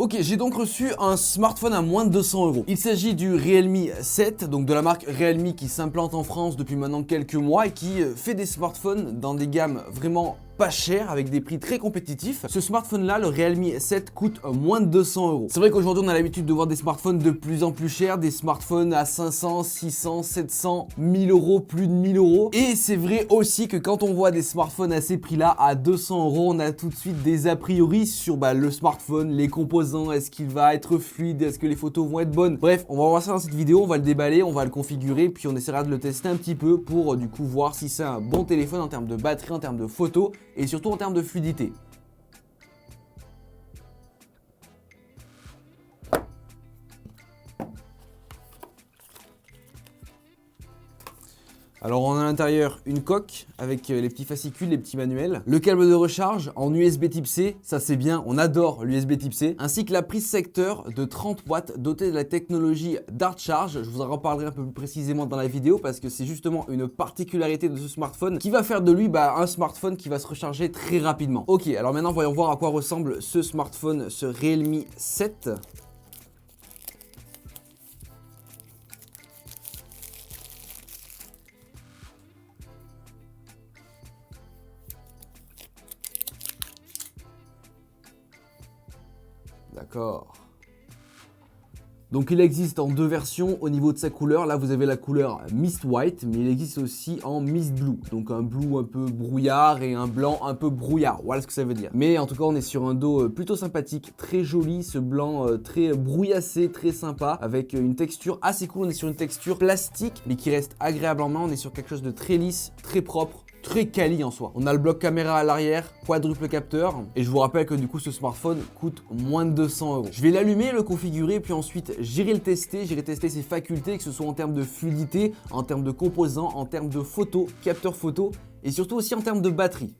Ok, j'ai donc reçu un smartphone à moins de 200 €. Il s'agit du Realme 7, donc de la marque Realme qui s'implante en France depuis maintenant quelques mois et qui fait des smartphones dans des gammes vraiment pas cher, avec des prix très compétitifs. Ce smartphone là, le Realme 7, coûte moins de 200 €. C'est vrai qu'aujourd'hui on a l'habitude de voir des smartphones de plus en plus chers, des smartphones à 500, 600, 700, 1000 €, plus de 1000 €. Et c'est vrai aussi que quand on voit des smartphones à ces prix là, à 200 €, on a tout de suite des a priori sur le smartphone, les composants, est-ce qu'il va être fluide, est-ce que les photos vont être bonnes. Bref, on va voir ça dans cette vidéo, on va le déballer, on va le configurer, puis on essaiera de le tester un petit peu pour du coup voir si c'est un bon téléphone en termes de batterie, en termes de photos et surtout en termes de fluidité. Alors on a à l'intérieur une coque avec les petits fascicules, les petits manuels, le câble de recharge en USB type C, ça c'est bien, on adore l'USB type C, ainsi que la prise secteur de 30 watts dotée de la technologie Dart Charge. Je vous en reparlerai un peu plus précisément dans la vidéo parce que c'est justement une particularité de ce smartphone qui va faire de lui un smartphone qui va se recharger très rapidement. Ok, alors maintenant voyons voir à quoi ressemble ce smartphone, ce Realme 7. D'accord. Donc il existe en deux versions au niveau de sa couleur. Là vous avez la couleur Mist White, mais il existe aussi en Mist Blue. Donc un blue un peu brouillard et un blanc un peu brouillard. Voilà ce que ça veut dire. Mais en tout cas on est sur un dos plutôt sympathique, très joli, ce blanc très brouillassé, très sympa, avec une texture assez cool. On est sur une texture plastique, mais qui reste agréable en main. On est sur quelque chose de très lisse, très propre, très quali en soi. On a le bloc caméra à l'arrière, quadruple capteur, et je vous rappelle que du coup ce smartphone coûte moins de 200 €. Je vais l'allumer, le configurer, puis ensuite j'irai tester ses facultés, que ce soit en termes de fluidité, en termes de composants, en termes de photo, capteur photo, et surtout aussi en termes de batterie.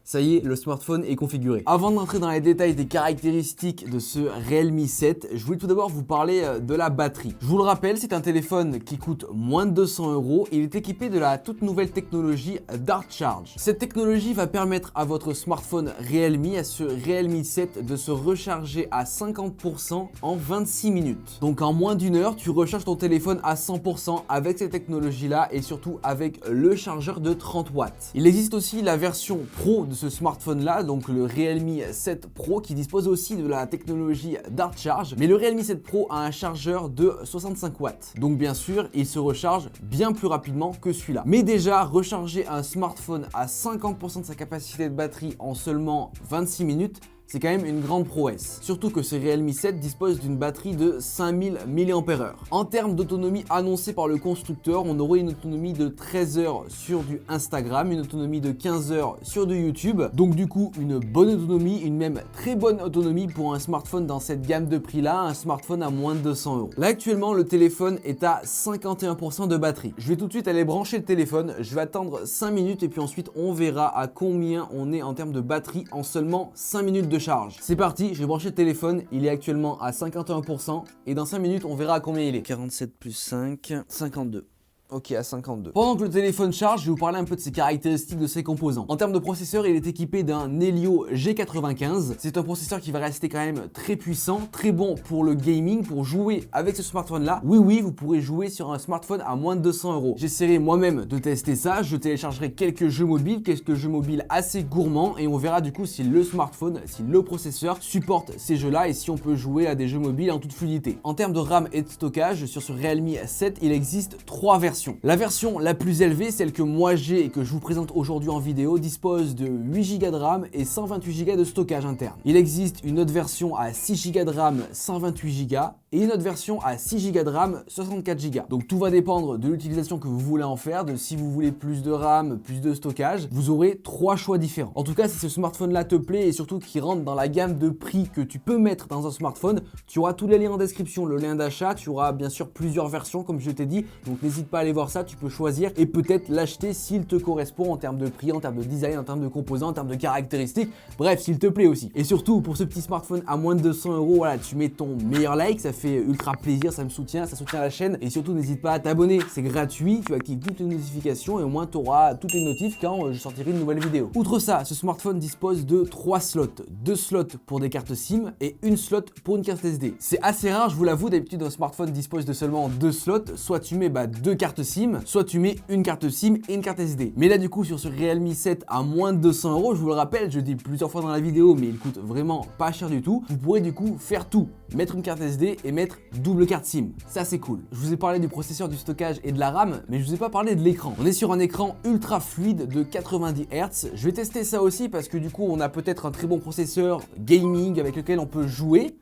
Ça y est, le smartphone est configuré. Avant d'entrer dans les détails des caractéristiques de ce Realme 7, je voulais tout d'abord vous parler de la batterie. Je vous le rappelle, c'est un téléphone qui coûte moins de 200 €. Il est équipé de la toute nouvelle technologie Dart Charge. Cette technologie va permettre à votre smartphone Realme, à ce Realme 7, de se recharger à 50% en 26 minutes. Donc en moins d'une heure, tu recharges ton téléphone à 100% avec cette technologie-là et surtout avec le chargeur de 30 watts. Il existe aussi la version Pro de ce smartphone là, donc le Realme 7 Pro, qui dispose aussi de la technologie Dart Charge, mais le Realme 7 Pro a un chargeur de 65 watts, donc bien sûr il se recharge bien plus rapidement que celui-là. Mais déjà, recharger un smartphone à 50% de sa capacité de batterie en seulement 26 minutes, c'est quand même une grande prouesse. Surtout que ce Realme 7 dispose d'une batterie de 5000 mAh. En termes d'autonomie annoncée par le constructeur, on aurait une autonomie de 13 heures sur du Instagram, une autonomie de 15 heures sur du YouTube. Donc du coup, une bonne autonomie, une même très bonne autonomie pour un smartphone dans cette gamme de prix là, un smartphone à moins de 200 €. Là actuellement, le téléphone est à 51% de batterie. Je vais tout de suite aller brancher le téléphone, je vais attendre 5 minutes et puis ensuite on verra à combien on est en termes de batterie en seulement 5 minutes de charge. C'est parti, je vais brancher le téléphone, il est actuellement à 51% et dans 5 minutes on verra à combien il est. 47 plus 5, 52. Ok, à 52. Pendant que le téléphone charge, je vais vous parler un peu de ses caractéristiques, de ses composants. En termes de processeur, il est équipé d'un Helio G95. C'est un processeur qui va rester quand même très puissant, très bon pour le gaming, pour jouer avec ce smartphone-là. Oui, vous pourrez jouer sur un smartphone à moins de 200 €. J'essaierai moi-même de tester ça. Je téléchargerai quelques jeux mobiles assez gourmands et on verra du coup si le smartphone, si le processeur supporte ces jeux-là et si on peut jouer à des jeux mobiles en toute fluidité. En termes de RAM et de stockage, sur ce Realme 7, il existe 3 versions. La version la plus élevée, celle que moi j'ai et que je vous présente aujourd'hui en vidéo, dispose de 8 Go de RAM et 128 Go de stockage interne. Il existe une autre version à 6 Go de RAM, 128 Go et une autre version à 6 Go de RAM, 64 Go. Donc tout va dépendre de l'utilisation que vous voulez en faire, de si vous voulez plus de RAM, plus de stockage. Vous aurez 3 choix différents. En tout cas, si ce smartphone là te plaît et surtout qui rentre dans la gamme de prix que tu peux mettre dans un smartphone, tu auras tous les liens en description, le lien d'achat, tu auras bien sûr plusieurs versions comme je t'ai dit, donc n'hésite pas à aller voir ça, tu peux choisir et peut-être l'acheter s'il te correspond en termes de prix, en termes de design, en termes de composants, en termes de caractéristiques, bref, s'il te plaît aussi. Et surtout, pour ce petit smartphone à moins de 200 €, voilà, tu mets ton meilleur like, ça fait fait ultra plaisir, ça me soutient, ça soutient la chaîne. Et surtout, n'hésite pas à t'abonner, c'est gratuit, tu actives toutes les notifications et au moins tu auras toutes les notifs quand je sortirai une nouvelle vidéo. Outre ça, ce smartphone dispose de 3 slots, 2 slots pour des cartes SIM et une slot pour une carte SD. C'est assez rare, je vous l'avoue, d'habitude un smartphone dispose de seulement 2 slots, soit tu mets 2 cartes SIM, soit tu mets une carte SIM et une carte SD. Mais là du coup sur ce Realme 7 à moins de 200 €, je vous le rappelle, je dis plusieurs fois dans la vidéo, mais il coûte vraiment pas cher du tout, vous pourrez du coup faire tout, mettre une carte SD et mettre double carte SIM. Ça c'est cool. Je vous ai parlé du processeur, du stockage et de la RAM, mais je vous ai pas parlé de l'écran. On est sur un écran ultra fluide de 90 Hz. Je vais tester ça aussi parce que du coup on a peut-être un très bon processeur gaming avec lequel on peut jouer.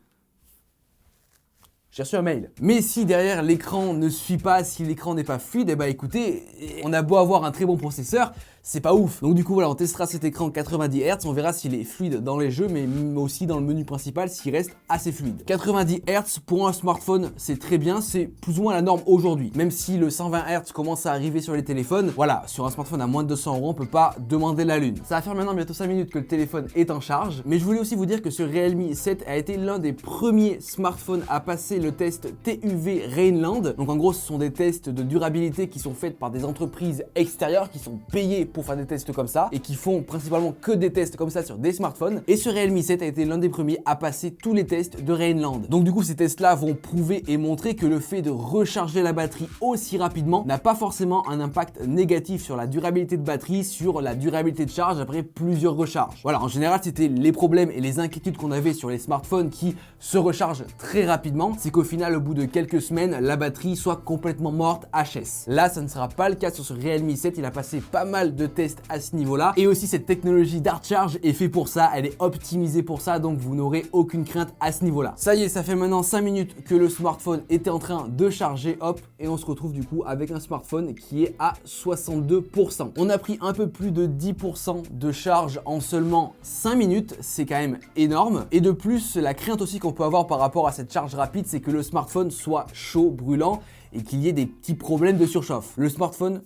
J'ai reçu un mail. Mais si derrière l'écran ne suit pas, si l'écran n'est pas fluide, et écoutez, on a beau avoir un très bon processeur, c'est pas ouf. Donc du coup voilà, on testera cet écran 90 Hz, on verra s'il est fluide dans les jeux, mais aussi dans le menu principal s'il reste assez fluide. 90 Hz pour un smartphone, c'est très bien, c'est plus ou moins la norme aujourd'hui. Même si le 120 Hz commence à arriver sur les téléphones, voilà, sur un smartphone à moins de 200 €, on peut pas demander la lune. Ça va faire maintenant bientôt 5 minutes que le téléphone est en charge, mais je voulais aussi vous dire que ce Realme 7 a été l'un des premiers smartphones à passer le test TUV Rainland. Donc en gros, ce sont des tests de durabilité qui sont faits par des entreprises extérieures qui sont payées pour faire des tests comme ça et qui font principalement que des tests comme ça sur des smartphones. Et ce Realme 7 a été l'un des premiers à passer tous les tests de Rainland. Donc du coup, ces tests-là vont prouver et montrer que le fait de recharger la batterie aussi rapidement n'a pas forcément un impact négatif sur la durabilité de batterie, sur la durabilité de charge après plusieurs recharges. Voilà, en général, c'était les problèmes et les inquiétudes qu'on avait sur les smartphones qui se rechargent très rapidement, c'est qu'au final, au bout de quelques semaines, la batterie soit complètement morte HS. Là, ça ne sera pas le cas sur ce Realme 7, il a passé pas mal de tests à ce niveau-là. Et aussi, cette technologie Dart Charge est faite pour ça, elle est optimisée pour ça, donc vous n'aurez aucune crainte à ce niveau-là. Ça y est, ça fait maintenant 5 minutes que le smartphone était en train de charger, hop, et on se retrouve du coup avec un smartphone qui est à 62%. On a pris un peu plus de 10% de charge en seulement 5 minutes, c'est quand même énorme. Et de plus, la crainte aussi qu'on peut avoir par rapport à cette charge rapide, c'est que le smartphone soit chaud, brûlant et qu'il y ait des petits problèmes de surchauffe. Le smartphone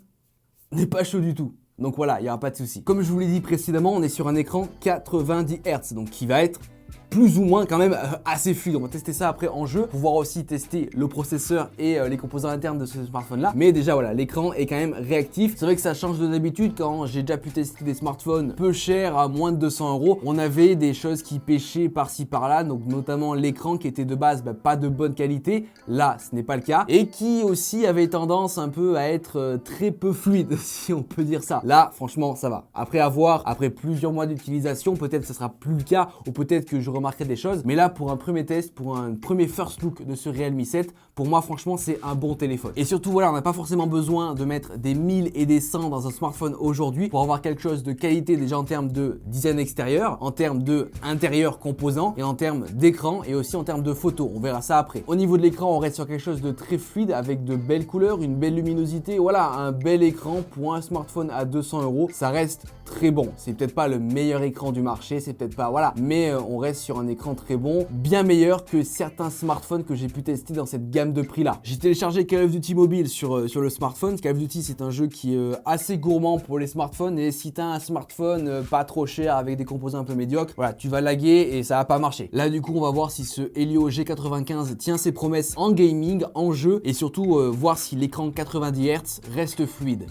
n'est pas chaud du tout. Donc voilà, il n'y aura pas de souci. Comme je vous l'ai dit précédemment, on est sur un écran 90 Hz, donc qui va être plus ou moins quand même assez fluide. On va tester ça après en jeu, pouvoir aussi tester le processeur et les composants internes de ce smartphone là. Mais déjà voilà, l'écran est quand même réactif. C'est vrai que ça change de d'habitude. Quand j'ai déjà pu tester des smartphones peu chers à moins de 200 €, on avait des choses qui pêchaient par-ci par-là, donc notamment l'écran qui était de base pas de bonne qualité. Là, ce n'est pas le cas. Et qui aussi avait tendance un peu à être très peu fluide, si on peut dire ça. Là, franchement, ça va. Après plusieurs mois d'utilisation, peut-être que ce sera plus le cas, ou peut-être que je remarquerai des choses, mais là pour un premier test, pour un premier first look de ce Realme 7, pour moi franchement c'est un bon téléphone. Et surtout voilà, on n'a pas forcément besoin de mettre des 1000 et des 100 dans un smartphone aujourd'hui pour avoir quelque chose de qualité déjà en termes de design extérieur, en termes de intérieur composant et en termes d'écran et aussi en termes de photos. On verra ça après. Au niveau de l'écran, on reste sur quelque chose de très fluide avec de belles couleurs, une belle luminosité. Voilà, un bel écran pour un smartphone à 200 €. Ça reste très bon. C'est peut-être pas le meilleur écran du marché, c'est peut-être pas voilà, mais on reste sur un écran très bon, bien meilleur que certains smartphones que j'ai pu tester dans cette gamme de prix là. J'ai téléchargé Call of Duty Mobile sur le smartphone. Call of Duty, c'est un jeu qui est assez gourmand pour les smartphones, et si tu as un smartphone pas trop cher avec des composants un peu médiocres, voilà, tu vas laguer et ça va pas marcher. Là du coup, on va voir si ce Helio G95 tient ses promesses en gaming, en jeu, et surtout voir si l'écran 90 Hz reste fluide.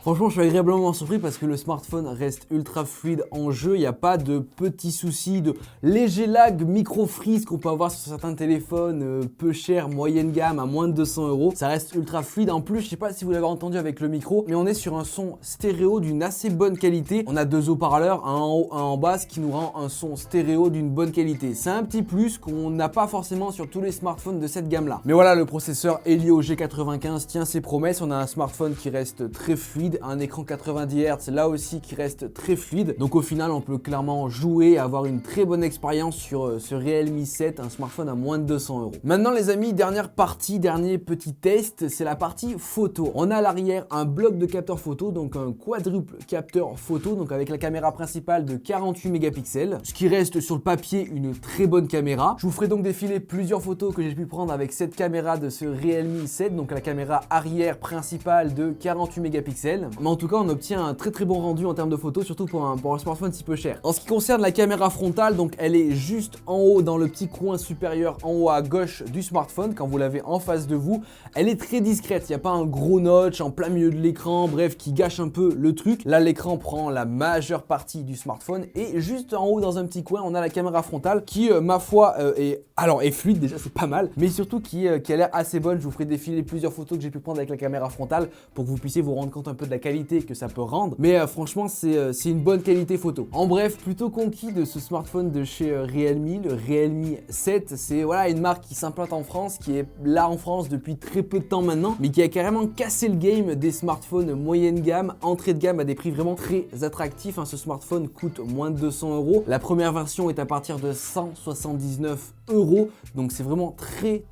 Franchement, je suis agréablement surpris parce que le smartphone reste ultra fluide en jeu. Il n'y a pas de petits soucis, de léger lag, micro-freeze qu'on peut avoir sur certains téléphones peu chers, moyenne gamme, à moins de 200 €. Ça reste ultra fluide. En plus, je sais pas si vous l'avez entendu avec le micro, mais on est sur un son stéréo d'une assez bonne qualité. On a 2 haut-parleurs, un en haut, un en bas, ce qui nous rend un son stéréo d'une bonne qualité. C'est un petit plus qu'on n'a pas forcément sur tous les smartphones de cette gamme-là. Mais voilà, le processeur Helio G95 tient ses promesses. On a un smartphone qui reste très fluide, un écran 90 Hz là aussi qui reste très fluide. Donc au final, on peut clairement jouer et avoir une très bonne expérience sur ce Realme 7, un smartphone à moins de 200 €. Maintenant les amis, dernière partie, dernier petit test, c'est la partie photo. On a à l'arrière un bloc de capteur photo, donc un quadruple capteur photo, donc avec la caméra principale de 48 mégapixels, ce qui reste sur le papier une très bonne caméra. Je vous ferai donc défiler plusieurs photos que j'ai pu prendre avec cette caméra de ce Realme 7, donc la caméra arrière principale de 48 mégapixels. Mais en tout cas, on obtient un très bon rendu en termes de photos, surtout pour un smartphone si peu cher. En ce qui concerne la caméra frontale, donc elle est juste en haut dans le petit coin supérieur, en haut à gauche du smartphone, quand vous l'avez en face de vous. Elle est très discrète, il n'y a pas un gros notch en plein milieu de l'écran, bref, qui gâche un peu le truc. Là, l'écran prend la majeure partie du smartphone et juste en haut dans un petit coin, on a la caméra frontale qui, ma foi, est fluide, déjà c'est pas mal, mais surtout qui a l'air assez bonne. Je vous ferai défiler plusieurs photos que j'ai pu prendre avec la caméra frontale pour que vous puissiez vous rendre compte un peu de la qualité que ça peut rendre, mais franchement c'est une bonne qualité photo. En bref, plutôt conquis de ce smartphone de chez Realme, le Realme 7. C'est voilà une marque qui s'implante en France, qui est là en France depuis très peu de temps maintenant, mais qui a carrément cassé le game des smartphones moyenne gamme, entrée de gamme à des prix vraiment très attractifs. Ce smartphone coûte moins de 200 €. La première version est à partir de 179 €, donc c'est vraiment très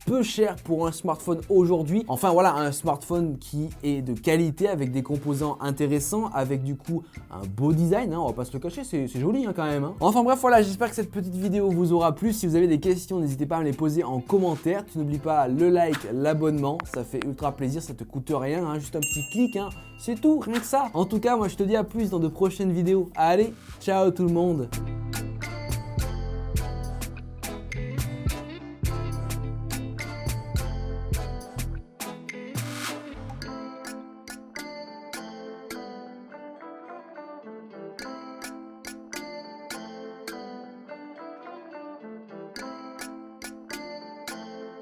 peu cher pour un smartphone aujourd'hui. Enfin voilà, un smartphone qui est de qualité avec des composants intéressants, avec du coup un beau design, on va pas se le cacher, c'est joli quand même. Enfin bref, voilà, j'espère que cette petite vidéo vous aura plu. Si vous avez des questions, n'hésitez pas à me les poser en commentaire. Tu n'oublies pas le like, l'abonnement, ça fait ultra plaisir, ça te coûte rien, juste un petit clic, c'est tout, rien que ça. En tout cas, moi je te dis à plus dans de prochaines vidéos. Allez, ciao tout le monde.